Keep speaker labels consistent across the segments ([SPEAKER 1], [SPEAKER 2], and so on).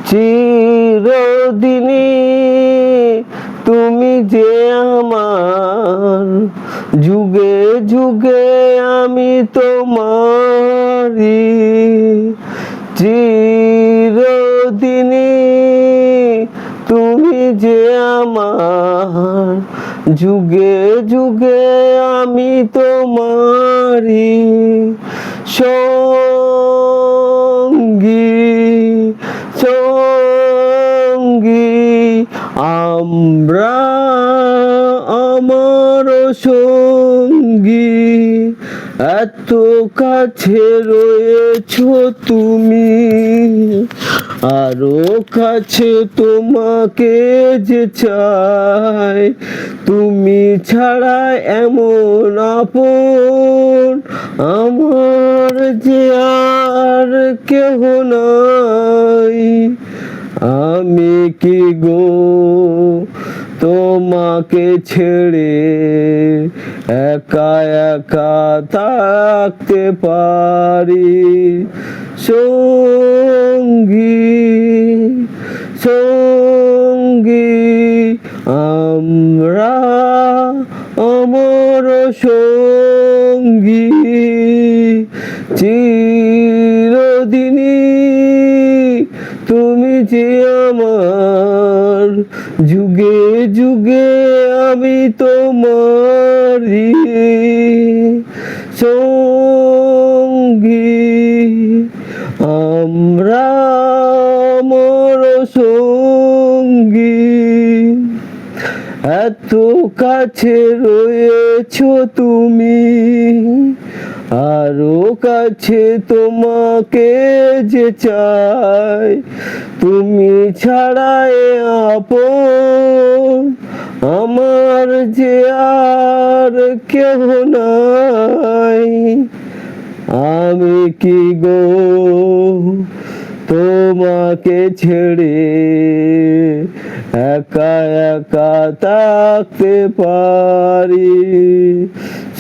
[SPEAKER 1] চিরদিনই তুমি যে আমার, যুগে যুগে আমি তোমারি। চিরদিনই তুমি যে আমার, যুগে যুগে আমি তোমারি সঙ্গী সঙ্গী। আমরা আমার সঙ্গী, এত কাছে রয়েছো তুমি, আরো কাছে তোমাকে যে চাই। তুমি ছাড়া এমন আপন আমার যে আর কেহ নাই। আমি কি গো তোমাকে ছেড়ে একা একা থাকতে পারি? সঙ্গী সঙ্গী আমরা আমার সঙ্গী। চিরদিনই তুমি যে আমার, যুগে যুগে আমি তোমারি সঙ্গী। আমরা আমার সঙ্গী, এত কাছে রয়েছো তুমি, আরো কাছে তোমাকে যে চাই। তুমি ছাড়াই আপন আমার যে আর কেহ নাই। আমি কি গো তোমাকে ছেড়ে একা একা থাকতে পারি?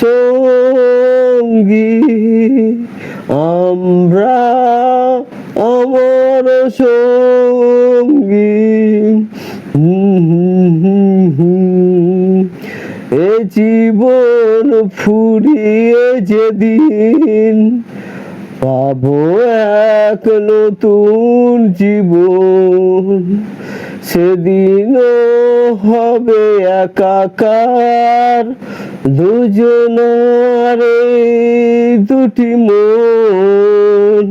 [SPEAKER 1] সঙ্গী আমরা আমার সঙ্গী। এ জীবন ফুরিয়ে যেদিন পাবো এক নতুন জীবন, সেদিনও হবে একাকার দুজনার দুটি মন।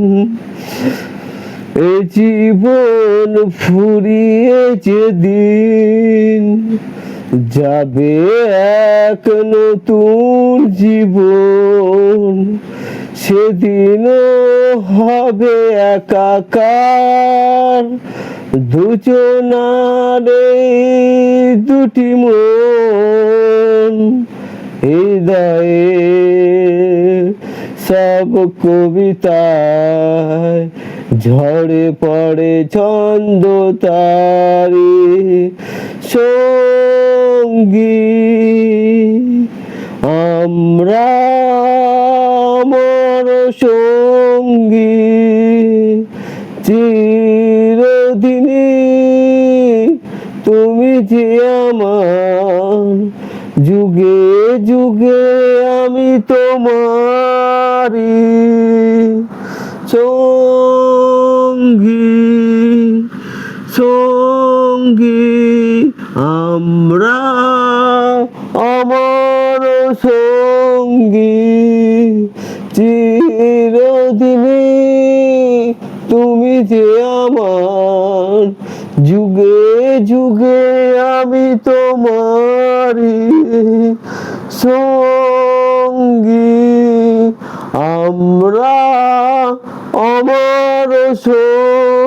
[SPEAKER 1] এ জীবন ফুরিয়ে যেদিন যাবে এক নতুন জীবন, সেদিনও হবে একাকার দুজনার দুটি মন। হৃদয়ে সব কবিতায় ঝরে পড়ে ছন্দ তারি। সঙ্গী আমরা আমার সঙ্গী। চিরদিনই তুমি যে আমার, যুগে যুগে আমি তোমারি সঙ্গী সঙ্গী। আমরা আমার সঙ্গী। চিরদিনই তুমি যে আমার, যুগে যুগে আমি তোমারি সঙ্গী। আমরা আমার সঙ্গী।